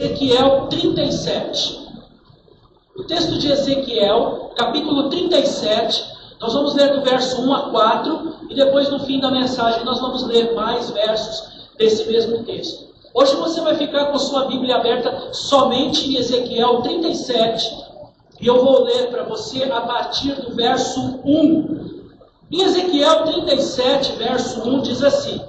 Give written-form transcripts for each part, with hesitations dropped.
Ezequiel 37. O texto de Ezequiel, capítulo 37, nós vamos ler do verso 1 a 4, e depois no fim da mensagem nós vamos ler mais versos desse mesmo texto. Hoje você vai ficar com a sua Bíblia aberta somente em Ezequiel 37, e eu vou ler para você a partir do verso 1. Em Ezequiel 37, verso 1, diz assim: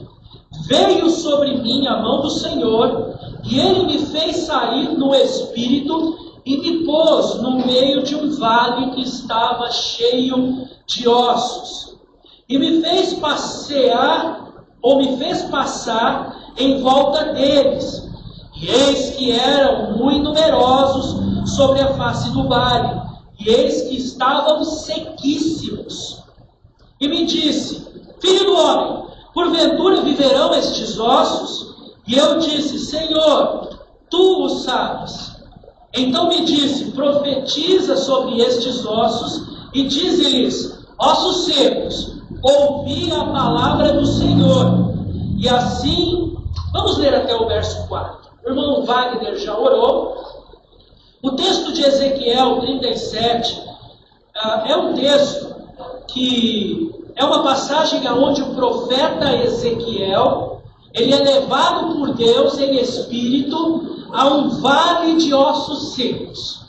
Veio sobre mim a mão do Senhor, e Ele me fez sair no Espírito, e me pôs no meio de um vale que estava cheio de ossos. E me fez passear, ou me fez passar em volta deles. E eis que eram muito numerosos sobre a face do vale, e eis que estavam sequíssimos. E me disse: Filho do homem, porventura viverão estes ossos? E eu disse: Senhor, tu o sabes. Então me disse: profetiza sobre estes ossos e dize-lhes: ossos secos, ouvi a palavra do Senhor. E assim, vamos ler até o verso 4. O irmão Wagner já orou. O texto de Ezequiel 37 é um texto que é uma passagem onde o profeta Ezequiel, ele é levado por Deus em espírito a um vale de ossos secos.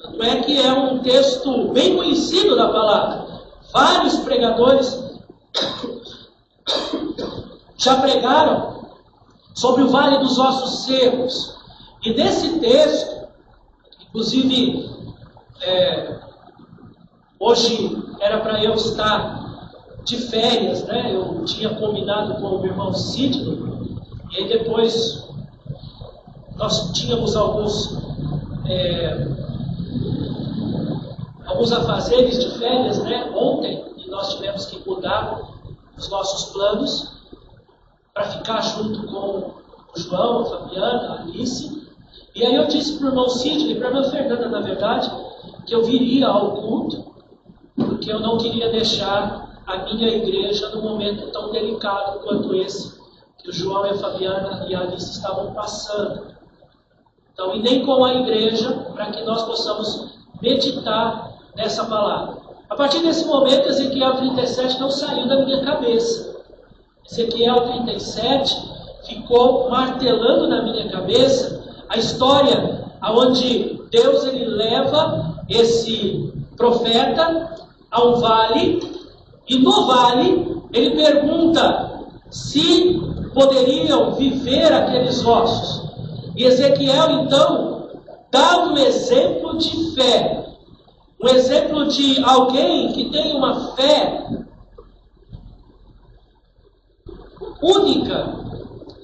Tanto é que é um texto bem conhecido da palavra. Vários pregadores já pregaram sobre o vale dos ossos secos. E nesse texto, inclusive, hoje era para eu estar de férias, né? Eu tinha combinado com o irmão Sidney, e aí depois nós tínhamos alguns afazeres de férias, né? Ontem, e nós tivemos que mudar os nossos planos para ficar junto com o João, a Fabiana, a Alice. E aí eu disse para o irmão Sidney, para a irmã Fernanda, na verdade, que eu viria ao culto, porque eu não queria deixar a minha igreja num momento tão delicado quanto esse que o João e a Fabiana e a Alice estavam passando. Então, e nem com a igreja, para que nós possamos meditar nessa palavra. A partir desse momento, Ezequiel 37 não saiu da minha cabeça. Ezequiel 37 ficou martelando na minha cabeça a história onde Deus ele leva esse profeta a um vale, e no vale ele pergunta se poderiam viver aqueles ossos. E Ezequiel então dá um exemplo de fé, um exemplo de alguém que tem uma fé única,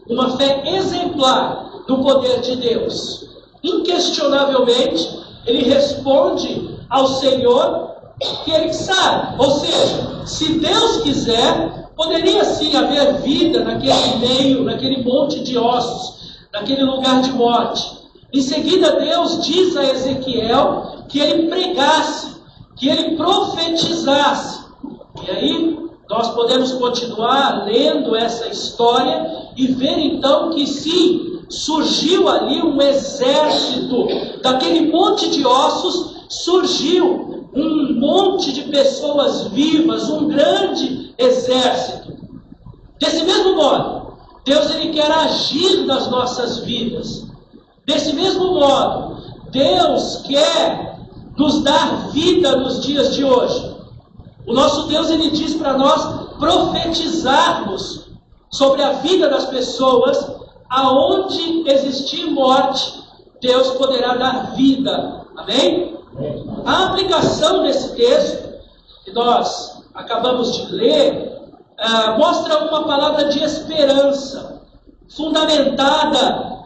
uma fé exemplar no poder de Deus. Inquestionavelmente, ele responde ao Senhor que ele sabe. Ou seja, se Deus quiser, poderia sim haver vida naquele meio, naquele monte de ossos, naquele lugar de morte. Em seguida, Deus diz a Ezequiel que ele pregasse, que ele profetizasse. E aí, nós podemos continuar lendo essa história e ver então que sim, surgiu ali um exército. Daquele monte de ossos surgiu um monte de pessoas vivas, um grande exército. Desse mesmo modo, Deus ele quer agir nas nossas vidas. Desse mesmo modo, Deus quer nos dar vida nos dias de hoje. O nosso Deus ele diz para nós profetizarmos sobre a vida das pessoas. Aonde existir morte, Deus poderá dar vida. Amém? A aplicação desse texto que nós acabamos de ler mostra uma palavra de esperança, fundamentada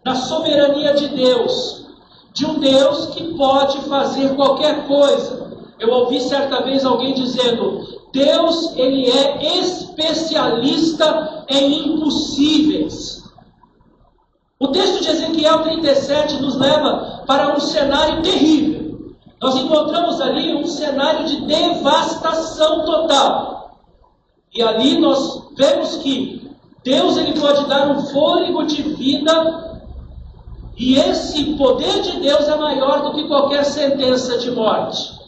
na soberania de Deus, de um Deus que pode fazer qualquer coisa. Eu ouvi certa vez alguém dizendo: Deus ele é especialista em impossíveis. O texto de Ezequiel 37 nos leva para um cenário terrível. Nós encontramos ali um cenário de devastação total. E ali nós vemos que Deus ele pode dar um fôlego de vida E esse poder de Deus é maior do que qualquer sentença de morte.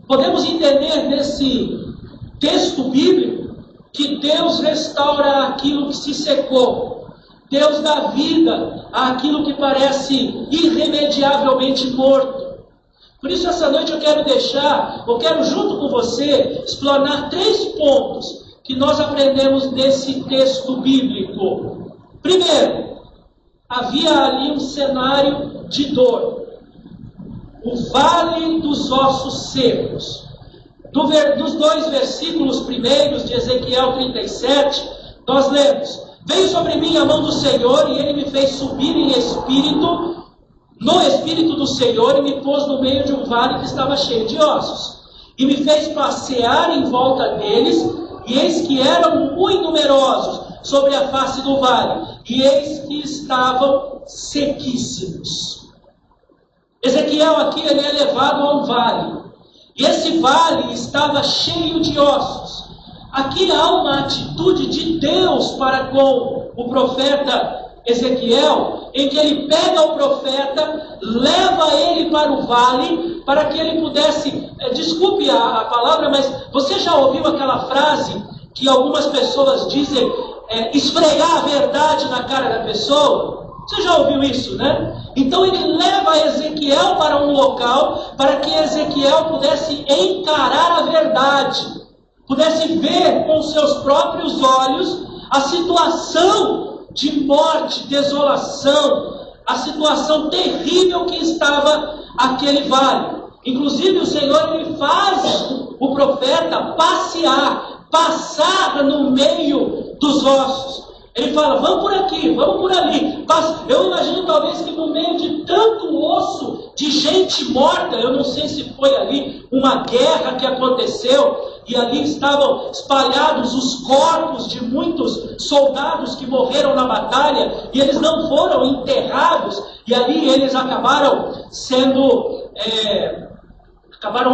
Podemos entender nesse texto bíblico que Deus restaura aquilo que se secou. Deus dá vida àquilo que parece irremediavelmente morto. Por isso, essa noite eu quero junto com você, explorar 3 pontos que nós aprendemos nesse texto bíblico. Primeiro, havia ali um cenário de dor. O vale dos ossos secos. Dos 2 versículos primeiros de Ezequiel 37, nós lemos: veio sobre mim a mão do Senhor, e ele me fez subir no espírito do Senhor, e me pôs no meio de um vale que estava cheio de ossos. E me fez passear em volta deles, e eis que eram muito numerosos sobre a face do vale, e eis que estavam sequíssimos. Ezequiel aqui ele é levado a um vale, e esse vale estava cheio de ossos. Aqui há uma atitude de Deus para com o profeta Ezequiel, em que ele pega o profeta, leva ele para o vale, para que ele pudesse, desculpe a palavra, mas você já ouviu aquela frase que algumas pessoas dizem, esfregar a verdade na cara da pessoa? Você já ouviu isso, né? Então ele leva Ezequiel para um local, para que Ezequiel pudesse encarar a verdade, pudesse ver com seus próprios olhos a situação de morte, desolação, a situação terrível que estava aquele vale. Inclusive o Senhor ele faz o profeta passar no meio dos ossos. Ele fala, vamos por aqui, vamos por ali. Eu imagino talvez que no meio de tanto osso, de gente morta, eu não sei se foi ali uma guerra que aconteceu, e ali estavam espalhados os corpos de muitos soldados que morreram na batalha, e eles não foram enterrados, e ali eles acabaram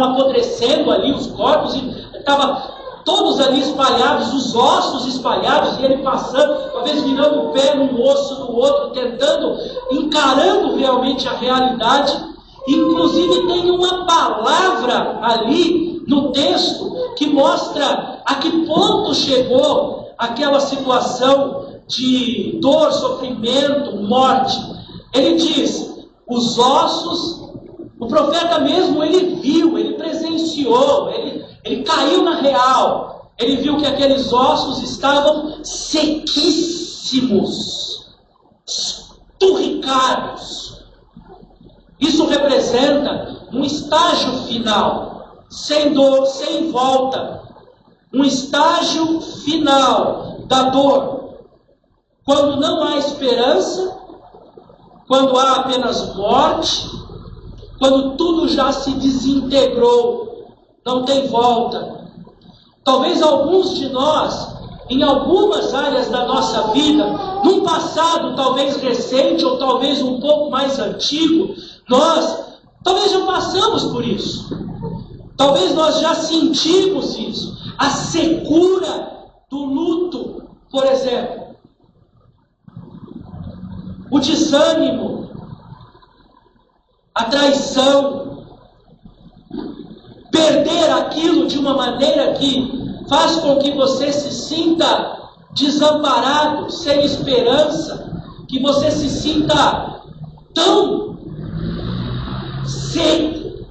apodrecendo ali os corpos, e estava todos ali espalhados, os ossos espalhados, e ele passando, talvez virando o pé num osso no outro, encarando realmente a realidade. Inclusive tem uma palavra ali no texto que mostra a que ponto chegou aquela situação de dor, sofrimento, morte. Ele diz, os ossos, o profeta mesmo, ele viu, ele presenciou, ele caiu na real, ele viu que aqueles ossos estavam sequíssimos, esturricados. Isso representa um estágio final, sem dor, sem volta. Um estágio final da dor. Quando não há esperança, quando há apenas morte, quando tudo já se desintegrou, não tem volta. Talvez alguns de nós, em algumas áreas da nossa vida, num passado talvez recente ou talvez um pouco mais antigo, nós talvez já passamos por isso. Talvez nós já sentimos isso. A secura do luto, por exemplo. O desânimo, a traição, perder aquilo de uma maneira que faz com que você se sinta desamparado, sem esperança, que você se sinta tão seco,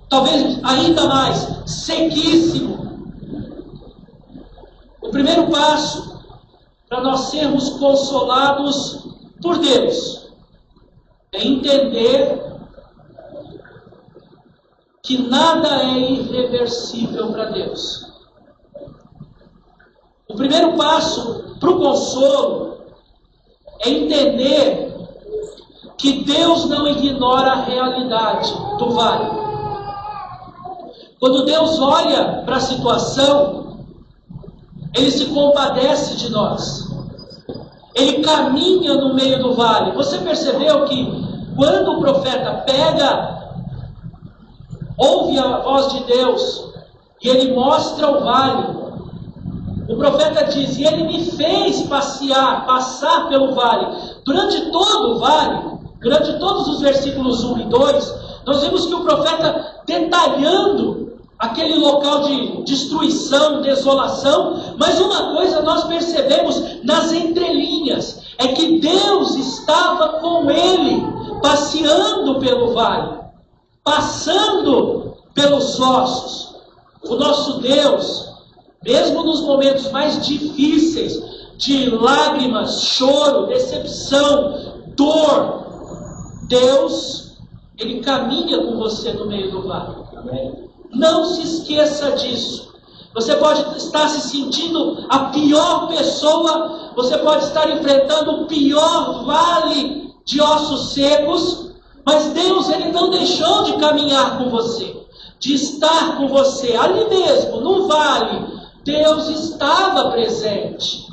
talvez ainda mais sequíssimo. O primeiro passo para nós sermos consolados por Deus é entender que nada é irreversível para Deus. O primeiro passo para o consolo é entender que Deus não ignora a realidade do vale. Quando Deus olha para a situação, Ele se compadece de nós. Ele caminha no meio do vale. Você percebeu que quando o profeta ouve a voz de Deus, e ele mostra o vale, o profeta diz, e ele me fez passar pelo vale. durante todo o vale, durante todos os versículos 1 e 2, nós vemos que o profeta detalhando aquele local de destruição, desolação, mas uma coisa nós percebemos nas entrelinhas, é que Deus estava com ele, passeando pelo vale, passando pelos ossos. O nosso Deus, mesmo nos momentos mais difíceis, de lágrimas, choro, decepção, dor, Deus, Ele caminha com você no meio do vale. Amém? Não se esqueça disso. Você pode estar se sentindo a pior pessoa, você pode estar enfrentando o pior vale de ossos secos, mas Deus, Ele não deixou de caminhar com você, de estar com você ali mesmo, no vale. Deus estava presente.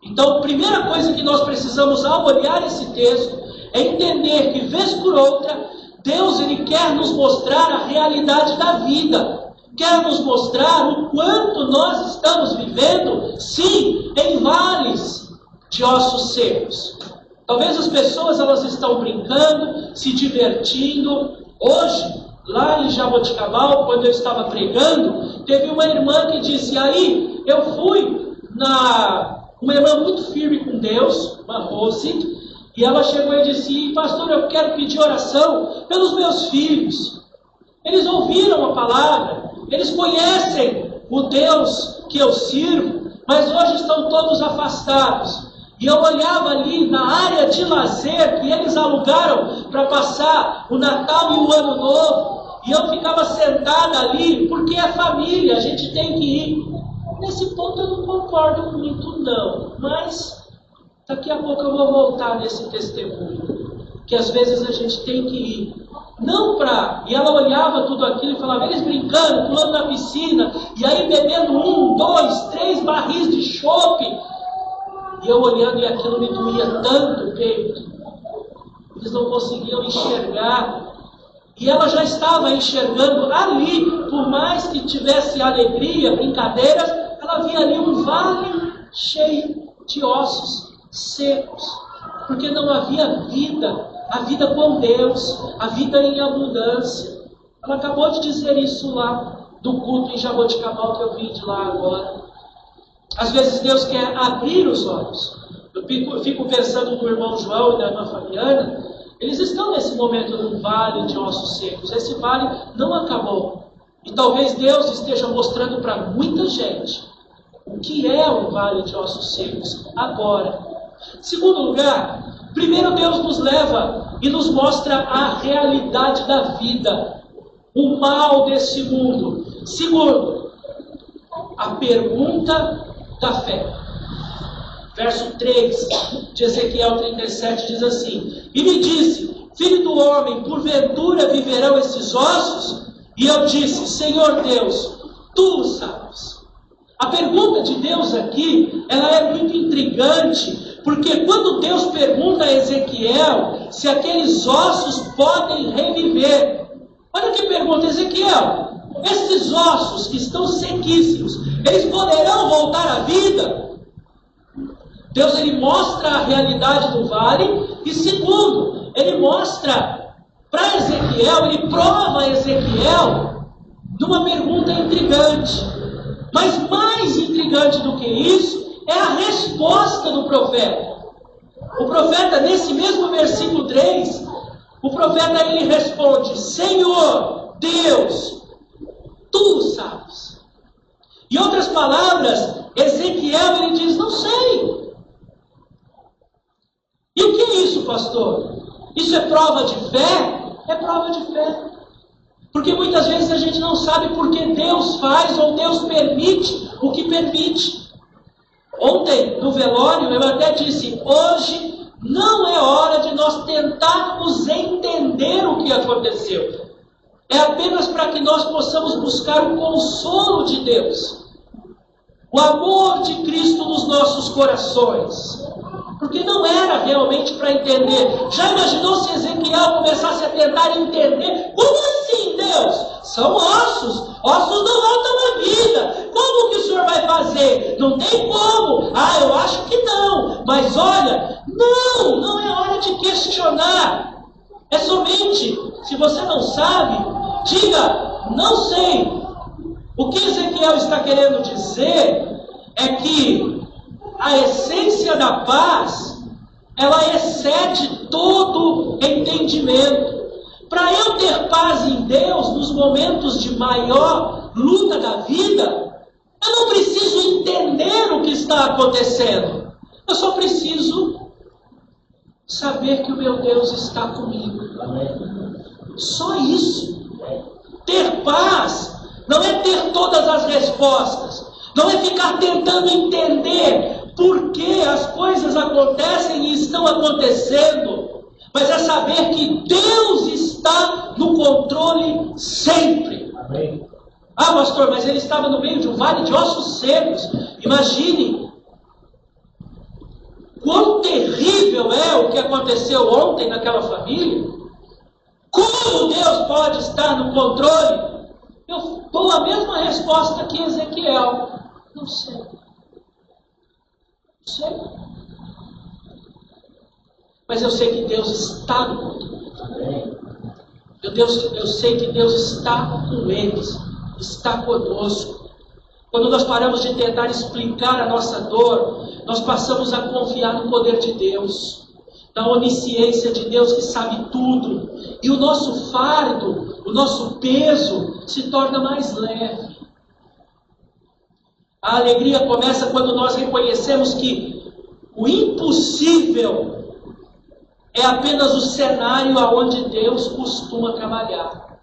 Então, a primeira coisa que nós precisamos ao olhar esse texto é entender que, vez por outra, Deus, Ele quer nos mostrar a realidade da vida, quer nos mostrar o quanto nós estamos vivendo, sim, em vales de ossos secos. Talvez as pessoas elas estão brincando, se divertindo. Hoje, lá em Jaboticabal, quando eu estava pregando, teve uma irmã que disse, aí eu fui uma irmã muito firme com Deus, uma Rose, e ela chegou e disse, pastor, eu quero pedir oração pelos meus filhos. Eles ouviram a palavra, eles conhecem o Deus que eu sirvo, mas hoje estão todos afastados. E eu olhava ali na área de lazer que eles alugaram para passar o Natal e o Ano Novo, e eu ficava sentada ali, porque é família, a gente tem que ir. Nesse ponto eu não concordo muito não, mas daqui a pouco eu vou voltar nesse testemunho, que às vezes a gente tem que ir, não para... E ela olhava tudo aquilo e falava, eles brincando, pulando na piscina, e aí bebendo 1, 2, 3 barris de chope, e eu olhando e aquilo me doía tanto o peito, eles não conseguiam enxergar, e ela já estava enxergando ali, por mais que tivesse alegria, brincadeiras, ela via ali um vale cheio de ossos secos, porque não havia vida, a vida com Deus, a vida em abundância. Ela acabou de dizer isso lá, do culto em Jaboticabal que eu vim de lá agora. Às vezes Deus quer abrir os olhos. Eu fico pensando no irmão João e da irmã Fabiana, eles estão nesse momento num vale de ossos secos. Esse vale não acabou. E talvez Deus esteja mostrando para muita gente o que é um vale de ossos secos agora. Segundo lugar, primeiro Deus nos leva e nos mostra a realidade da vida, o mal desse mundo. Segundo, a pergunta da fé. Verso 3 de Ezequiel 37 diz assim, e me disse, filho do homem, porventura viverão esses ossos? E eu disse, Senhor Deus, tu o sabes. A pergunta de Deus aqui, ela é muito intrigante, porque quando Deus pergunta a Ezequiel se aqueles ossos podem reviver, olha que pergunta, Ezequiel, esses ossos que estão sequíssimos, eles poderão voltar à vida? Deus, ele mostra a realidade do vale, e segundo, ele mostra para Ezequiel, ele prova a Ezequiel numa pergunta intrigante. Mas mais intrigante do que isso é a resposta do profeta. O profeta, nesse mesmo versículo 3, o profeta ele responde, Senhor Deus, tu sabes. Em outras palavras, Ezequiel ele diz, não sei. E o que é isso, pastor? Isso é prova de fé? É prova de fé. Porque muitas vezes a gente não sabe por que Deus faz ou Deus permite o que permite. Ontem, no velório, eu até disse, hoje não é hora de nós tentarmos entender o que aconteceu. É apenas para que nós possamos buscar o consolo de Deus. O amor de Cristo nos nossos corações. Porque não era realmente para entender. Já imaginou se Ezequiel começasse a tentar entender? Como assim, Deus? São ossos. Ossos não voltam à vida. Como como que o senhor vai fazer? Não tem como. Ah, eu acho que não. Mas olha, não é hora de questionar. É somente, se você não sabe, diga, não sei. O que Ezequiel está querendo dizer é que a essência da paz, ela excede todo entendimento. Para eu ter paz em Deus nos momentos de maior luta da vida, eu não preciso entender o que está acontecendo. Eu só preciso saber que o meu Deus está comigo. Só isso. Ter paz não é ter todas as respostas. Não é ficar tentando entender por que as coisas acontecem e estão acontecendo. Mas é saber que Deus está no controle sempre. Amém. Ah, pastor, mas ele estava no meio de um vale de ossos secos. Imagine quão terrível é o que aconteceu ontem naquela família. Como Deus pode estar no controle? Eu dou a mesma resposta que Ezequiel. Não sei. Não sei. Mas eu sei que Deus está no controle. Eu sei que Deus está com eles, está conosco. Quando nós paramos de tentar explicar a nossa dor, nós passamos a confiar no poder de Deus, na onisciência de Deus que sabe tudo. E o nosso fardo, o nosso peso se torna mais leve. A alegria começa quando nós reconhecemos que o impossível é apenas o cenário aonde Deus costuma trabalhar.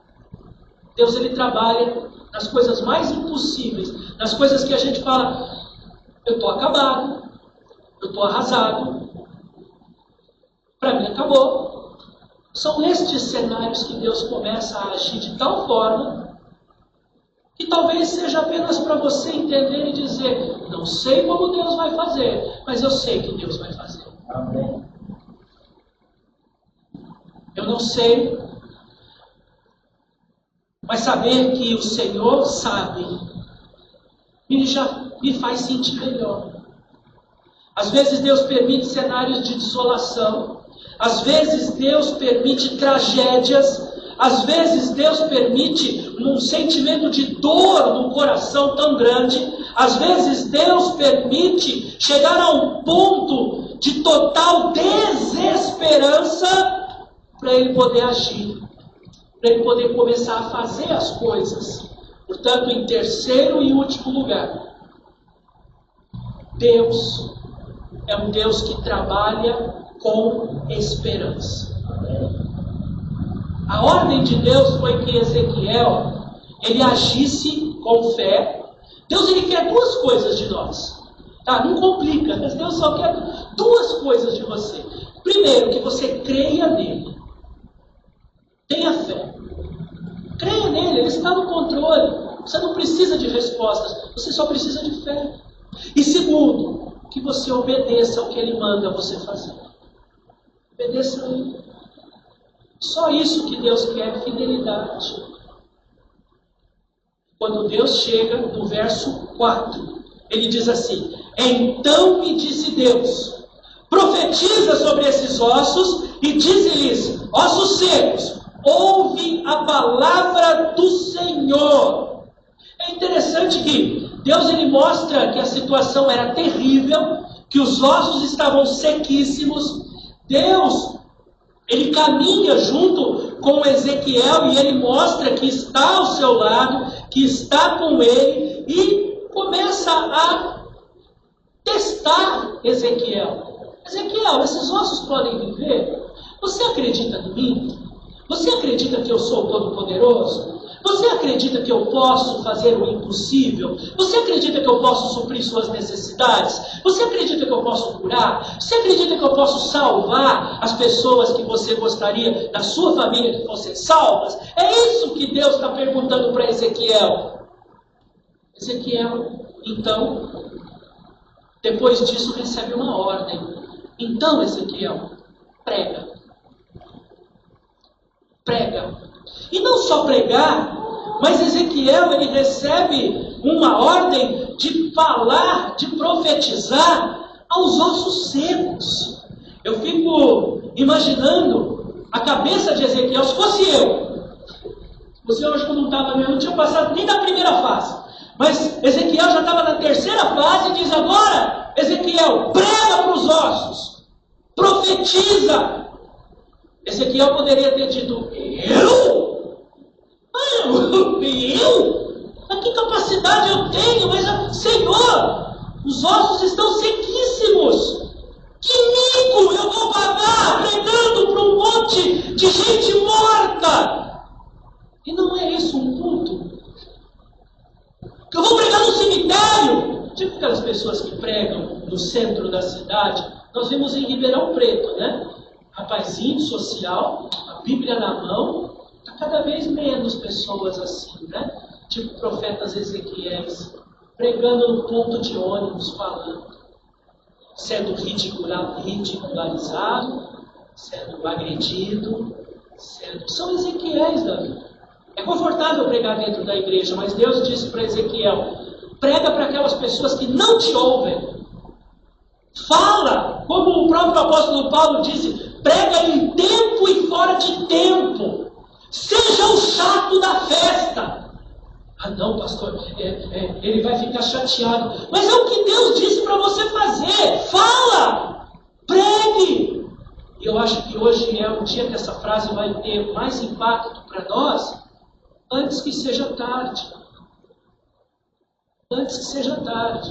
Deus, ele trabalha nas coisas mais impossíveis, nas coisas que a gente fala, eu estou acabado, eu estou arrasado, para mim acabou. São estes cenários que Deus começa a agir de tal forma que talvez seja apenas para você entender e dizer, não sei como Deus vai fazer, mas eu sei que Deus vai fazer. Amém. Eu não sei, mas saber que o Senhor sabe, Ele já me faz sentir melhor. Às vezes Deus permite cenários de desolação, às vezes Deus permite tragédias, às vezes Deus permite um sentimento de dor no coração tão grande, às vezes Deus permite chegar a um ponto de total desesperança, para Ele poder agir, para Ele poder começar a fazer as coisas. Portanto, em terceiro e último lugar, Deus é um Deus que trabalha com esperança. A ordem de Deus foi que Ezequiel, ele agisse com fé. Deus, ele quer duas coisas de nós. Tá? Não complica, mas Deus só quer duas coisas de você. Primeiro, que você creia nele. Tenha fé. Creia nele, ele está no controle. Você não precisa de respostas, você só precisa de fé. E segundo, que você obedeça ao que ele manda você fazer. Obedeça a ele. Só isso que Deus quer, fidelidade. Quando Deus chega no verso 4, ele diz assim, então me disse Deus, profetiza sobre esses ossos e dize-lhes, ossos secos, ouve a palavra do Senhor. É interessante que Deus, ele mostra que a situação era terrível, que os ossos estavam sequíssimos. Deus, ele caminha junto com Ezequiel e ele mostra que está ao seu lado, que está com ele e começa a testar Ezequiel. Ezequiel, esses ossos podem viver? Você acredita em mim? Você acredita que eu sou todo-poderoso? Você acredita que eu posso fazer o impossível? Você acredita que eu posso suprir suas necessidades? Você acredita que eu posso curar? Você acredita que eu posso salvar as pessoas que você gostaria da sua família que fossem salvas? É isso que Deus está perguntando para Ezequiel. Ezequiel, então, depois disso recebe uma ordem. Então, Ezequiel, prega. Prega. E não só pregar, mas Ezequiel, ele recebe uma ordem de falar, de profetizar aos ossos secos. Eu fico imaginando a cabeça de Ezequiel, se fosse eu. Você hoje não estava, não tinha passado nem da primeira fase. Mas Ezequiel já estava na terceira fase e diz agora, Ezequiel, prega para os ossos, profetiza. Ezequiel poderia ter dito, eu? Mas que capacidade eu tenho? Mas, Senhor, os ossos estão sequíssimos. Que mico eu vou pagar pregando para um monte de gente morta? E não é isso um culto? Que eu vou pregar no cemitério? Tipo aquelas pessoas que pregam no centro da cidade. Nós vimos em Ribeirão Preto, né? Rapazinho social, a Bíblia na mão. Está cada vez menos pessoas assim, né? Tipo profetas Ezequiéis, pregando no ponto de ônibus, falando. Sendo ridicularizado, sendo agredido, são Ezequiéis da vida. É confortável pregar dentro da igreja, mas Deus disse para Ezequiel, prega para aquelas pessoas que não te ouvem. Fala, como o próprio apóstolo Paulo disse, prega em tempo e fora de tempo. Seja o chato da festa. Ah não, pastor, ele vai ficar chateado. Mas é o que Deus disse para você fazer. Fala, pregue. E eu acho que hoje é o dia que essa frase vai ter mais impacto para nós, antes que seja tarde. Antes que seja tarde.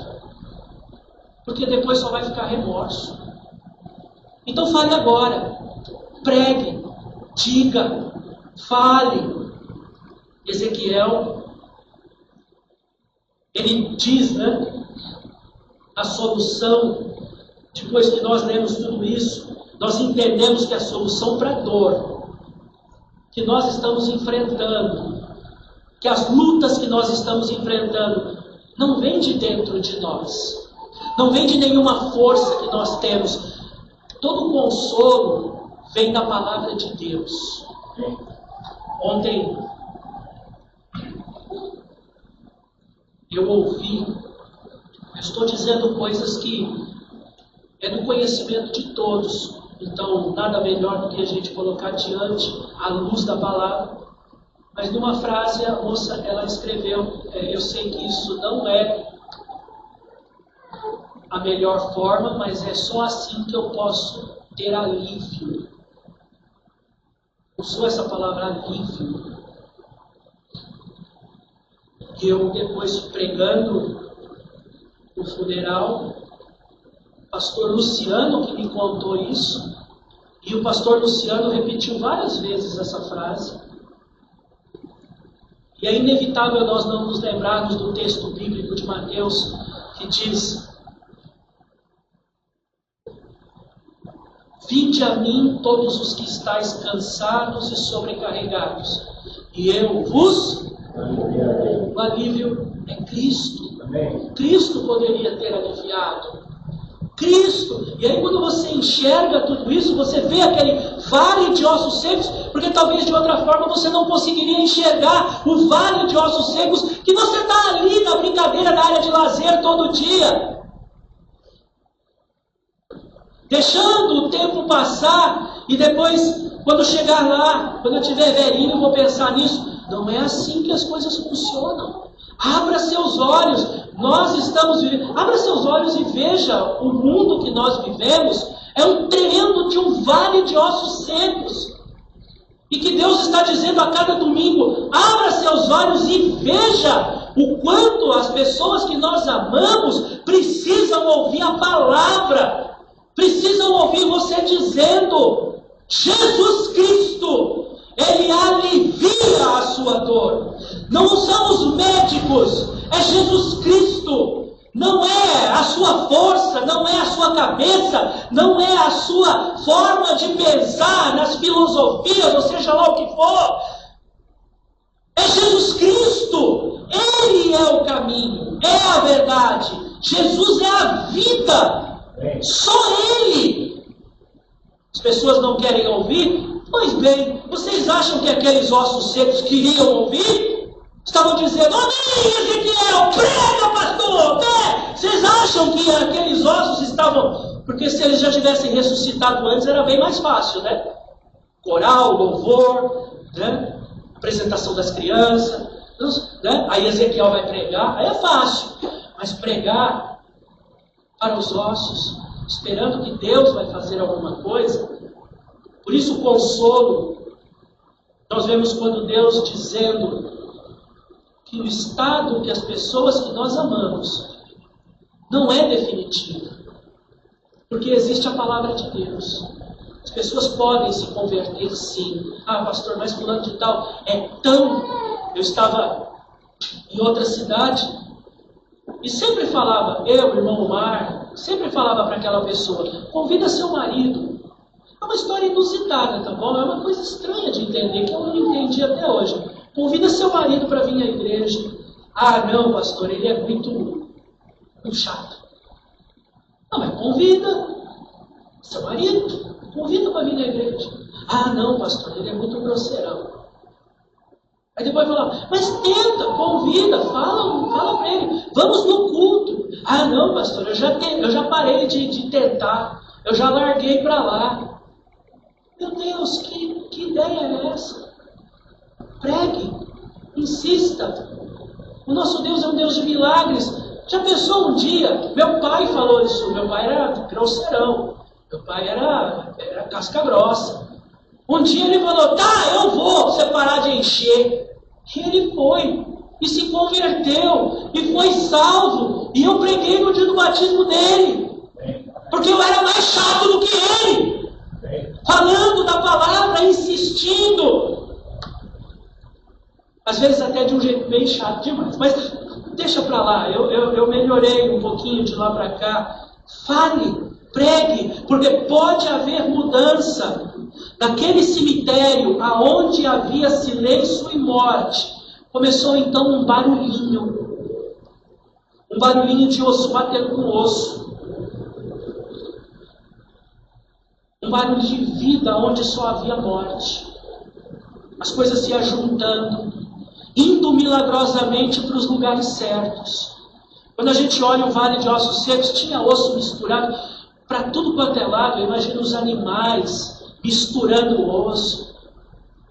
Porque depois só vai ficar remorso. Então fale agora. Pregue, diga, fale. Ezequiel, ele diz, né, a solução, depois que nós lemos tudo isso, nós entendemos que a solução para a dor que nós estamos enfrentando, que as lutas que nós estamos enfrentando, não vem de dentro de nós, não vem de nenhuma força que nós temos. Todo consolo vem da palavra de Deus. Ontem eu ouvi, eu estou dizendo coisas que é do conhecimento de todos, então nada melhor do que a gente colocar diante a luz da palavra. Mas numa frase a moça, ela escreveu, eu sei que isso não é a melhor forma, mas é só assim que eu posso ter alívio. Usou essa palavra alívio. E eu depois pregando no funeral, o pastor Luciano que me contou isso, e o pastor Luciano repetiu várias vezes essa frase. E é inevitável nós não nos lembrarmos do texto bíblico de Mateus, que diz: vinde a mim todos os que estáis cansados e sobrecarregados, e eu vos... O alívio é Cristo. Amém. Cristo poderia ter aliviado. Cristo. E aí quando você enxerga tudo isso, você vê aquele vale de ossos secos, porque talvez de outra forma você não conseguiria enxergar o vale de ossos secos que você está ali na brincadeira, na área de lazer todo dia. Deixando o tempo passar e depois, quando chegar lá, quando eu estiver velhinho, eu vou pensar nisso. Não é assim que as coisas funcionam. Abra seus olhos. Nós estamos vivendo. Abra seus olhos e veja o mundo que nós vivemos. É um tremendo de um vale de ossos secos. E que Deus está dizendo a cada domingo: abra seus olhos e veja o quanto as pessoas que nós amamos precisam ouvir a palavra. Precisam ouvir você dizendo: Jesus Cristo, Ele alivia a sua dor. Não são os médicos, é Jesus Cristo. Não é a sua força, não é a sua cabeça, não é a sua forma de pensar nas filosofias, ou seja lá o que for. É Jesus Cristo. Ele é o caminho, é a verdade. Jesus é a vida. Só Ele. As pessoas não querem ouvir? Pois bem, vocês acham que aqueles ossos secos queriam ouvir? Estavam dizendo, amém, Ezequiel, prega, pastor, vocês acham que aqueles ossos estavam... Porque se eles já tivessem ressuscitado antes, era bem mais fácil, né? Coral, louvor, né? Apresentação das crianças, né? Aí Ezequiel vai pregar, aí é fácil. Mas pregar para os ossos, esperando que Deus vai fazer alguma coisa. Por isso o consolo, nós vemos quando Deus dizendo que o estado que as pessoas que nós amamos não é definitivo. Porque existe a palavra de Deus. As pessoas podem se converter sim. Ah, pastor, mas fulano de tal é tão... Eu estava em outra cidade e sempre falava, eu, irmão Omar, sempre falava para aquela pessoa, convida seu marido. É uma história inusitada, tá bom? É uma coisa estranha de entender, que eu não entendi até hoje. Convida seu marido para vir à igreja. Ah, não, pastor, ele é muito chato. Não, mas convida seu marido, convida para vir na igreja. Ah, não, pastor, ele é muito grosseirão. Aí depois fala, mas tenta, convida, fala para ele, vamos no culto. Ah, não, pastor, eu já parei de tentar, eu já larguei para lá. Meu Deus, que ideia é essa? Pregue, insista. O nosso Deus é um Deus de milagres. Já pensou um dia? Meu pai falou isso. Meu pai era grosseirão. Meu pai era casca grossa. Um dia ele falou, tá, eu vou você parar de encher. E ele foi. E se converteu. E foi salvo. E eu preguei no dia do batismo dele. Porque eu era mais chato do que ele. Falando da palavra, insistindo. Às vezes até de um jeito bem chato demais. Mas deixa pra lá. Eu melhorei um pouquinho de lá pra cá. Fale, pregue. Porque pode haver mudança. Naquele cemitério, aonde havia silêncio e morte, começou então um barulhinho. Um barulhinho de osso batendo com osso. Um barulho de vida onde só havia morte. As coisas se ajuntando, indo milagrosamente para os lugares certos. Quando a gente olha o vale de ossos secos, tinha osso misturado para tudo quanto é lado. Imagina os animais misturando o osso.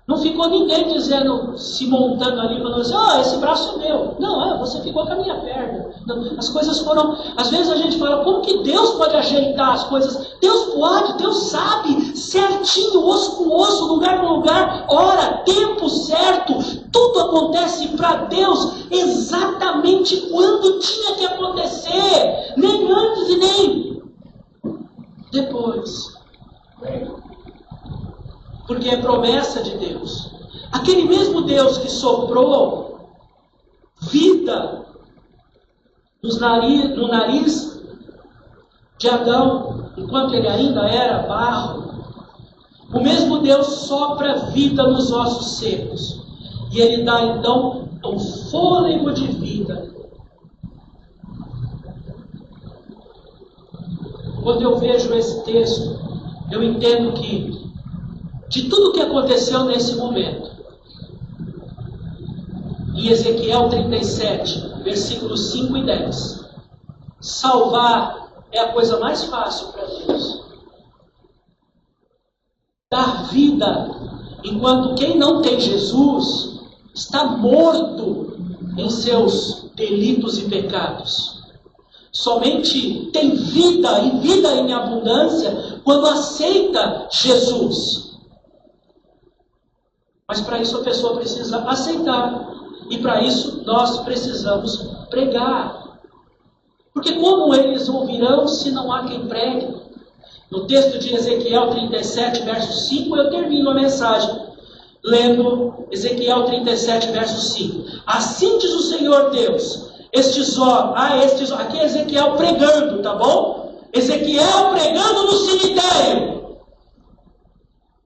Não ficou ninguém dizendo, se montando ali, falando assim, esse braço é meu. Não, você ficou com a minha perna. Não, as coisas foram... Às vezes a gente fala, como que Deus pode ajeitar as coisas? Deus pode, Deus sabe, certinho, osso com osso, lugar com lugar, hora, tempo certo. Tudo acontece para Deus exatamente quando tinha que acontecer. Nem antes e nem depois. Porque é promessa de Deus. Aquele mesmo Deus que soprou vida no nariz de Adão, enquanto ele ainda era barro, o mesmo Deus sopra vida nos ossos secos. E ele dá então um fôlego de vida. Quando eu vejo esse texto, eu entendo que de tudo que aconteceu nesse momento, em Ezequiel 37, versículos 5 e 10, salvar é a coisa mais fácil para Deus. Dar vida, enquanto quem não tem Jesus está morto em seus delitos e pecados. Somente tem vida e vida em abundância quando aceita Jesus. Mas para isso a pessoa precisa aceitar. E para isso nós precisamos pregar. Porque como eles ouvirão se não há quem pregue? No texto de Ezequiel 37, verso 5, eu termino a mensagem lendo Ezequiel 37, verso 5. Assim diz o Senhor Deus, aqui é Ezequiel pregando, tá bom? Ezequiel pregando no cemitério.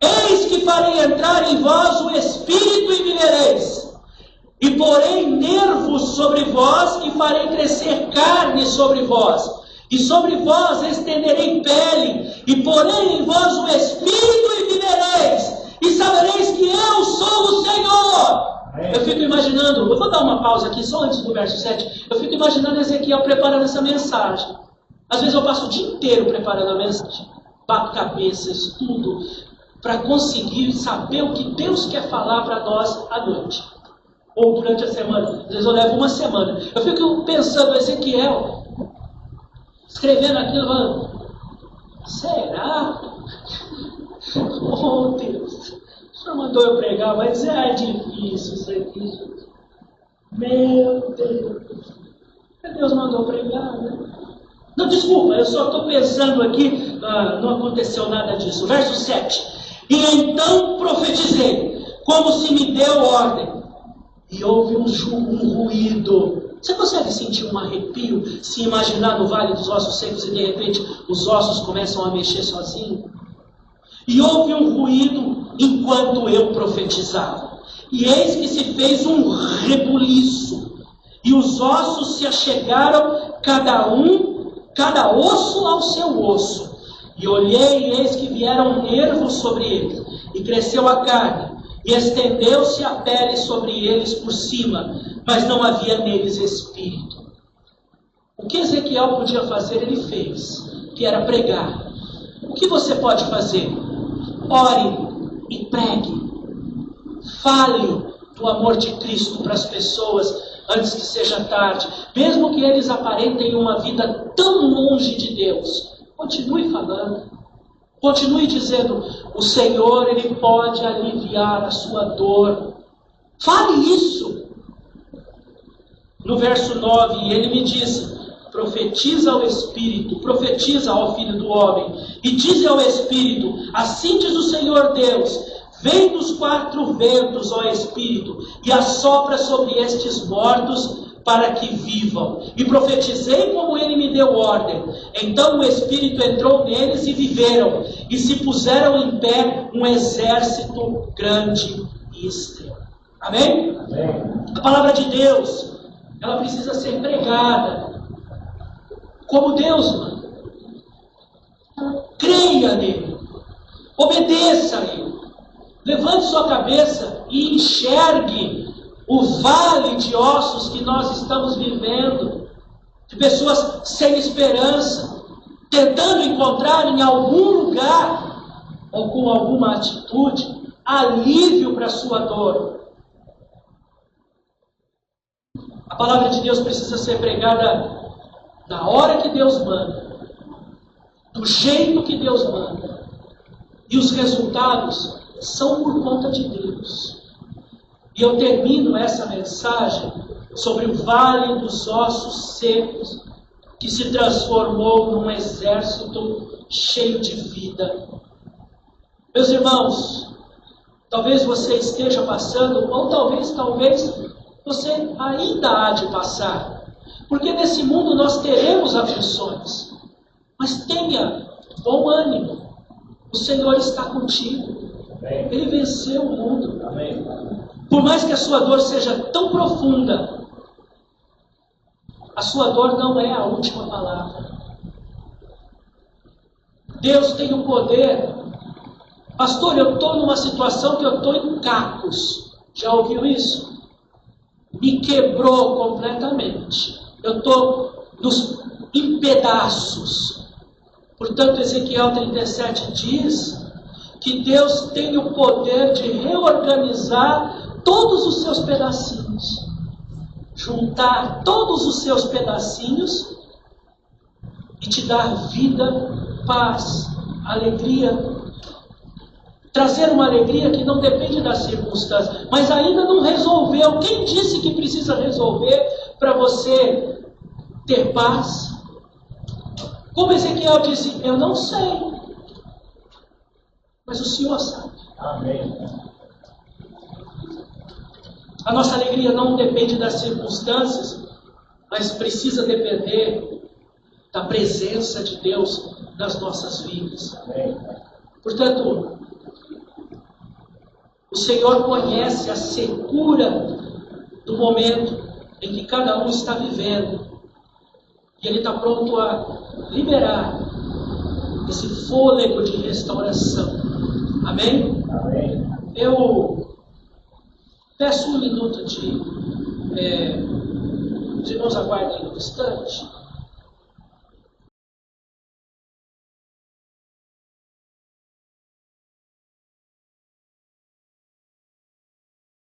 Eis que farei entrar em vós o Espírito e vivereis. E porei nervos sobre vós e farei crescer carne sobre vós. E sobre vós estenderei pele. E porei em vós o Espírito e vivereis. E sabereis que eu sou o Senhor. Eu fico imaginando, eu vou dar uma pausa aqui só antes do verso 7. Eu fico imaginando Ezequiel preparando essa mensagem. Às vezes eu passo o dia inteiro preparando a mensagem. Bato cabeça, estudo, para conseguir saber o que Deus quer falar para nós à noite. Ou durante a semana. Às vezes eu levo uma semana. Eu fico pensando, Ezequiel, escrevendo aquilo, falando, será? Oh Deus, o Senhor mandou eu pregar, mas é difícil isso aqui. Meu Deus, Deus mandou pregar, né? Não, desculpa, eu só estou pensando aqui, não aconteceu nada disso. Verso 7. E então profetizei, como se me deu ordem. E houve um ruído. Você consegue sentir um arrepio, se imaginar no vale dos ossos secos e de repente os ossos começam a mexer sozinhos? E houve um ruído enquanto eu profetizava. E eis que se fez um rebuliço. E os ossos se achegaram, cada osso ao seu osso. E olhei, e eis que vieram nervos sobre eles. E cresceu a carne. E estendeu-se a pele sobre eles por cima. Mas não havia neles espírito. O que Ezequiel podia fazer, ele fez. Que era pregar. O que você pode fazer? Ore e pregue. Fale do amor de Cristo para as pessoas antes que seja tarde. Mesmo que eles aparentem uma vida tão longe de Deus. Continue falando. Continue dizendo, o Senhor, Ele pode aliviar a sua dor. Fale isso. No verso 9, ele me disse, profetiza ao Espírito, profetiza ao Filho do Homem, e diz ao Espírito, assim diz o Senhor Deus, vem dos 4 ventos, ó Espírito, e assopra sobre estes mortos, para que vivam. E profetizei como ele me deu ordem. Então o Espírito entrou neles e viveram, e se puseram em pé um exército grande e extremo. Amém? Amém. A palavra de Deus, ela precisa ser pregada como Deus manda. Creia nele. Obedeça a ele. Levante sua cabeça e enxergue o vale de ossos que nós estamos vivendo, de pessoas sem esperança, tentando encontrar em algum lugar, ou com alguma atitude, alívio para a sua dor. A palavra de Deus precisa ser pregada na hora que Deus manda, do jeito que Deus manda, e os resultados são por conta de Deus. E eu termino essa mensagem sobre o vale dos ossos secos, que se transformou num exército cheio de vida. Meus irmãos, talvez você esteja passando, ou talvez você ainda há de passar. Porque nesse mundo nós teremos aflições. Mas tenha bom ânimo. O Senhor está contigo. Ele venceu o mundo. Amém. Por mais que a sua dor seja tão profunda, a sua dor não é a última palavra. Deus tem o poder. Pastor, eu estou numa situação que eu estou em cacos. Já ouviu isso? Me quebrou completamente. Eu estou em pedaços. Portanto, Ezequiel 37 diz que Deus tem o poder de reorganizar todos os seus pedacinhos, juntar todos os seus pedacinhos e te dar vida, paz, alegria, trazer uma alegria que não depende das circunstâncias, mas ainda não resolveu. Quem disse que precisa resolver para você ter paz? Como Ezequiel disse, eu não sei, mas o Senhor sabe. Amém. A nossa alegria não depende das circunstâncias, mas precisa depender da presença de Deus nas nossas vidas. Amém. Portanto, o Senhor conhece a secura do momento em que cada um está vivendo. E Ele está pronto a liberar esse fôlego de restauração. Amém? Amém. Eu Peço um minuto de... Os irmãos aguardem um instante.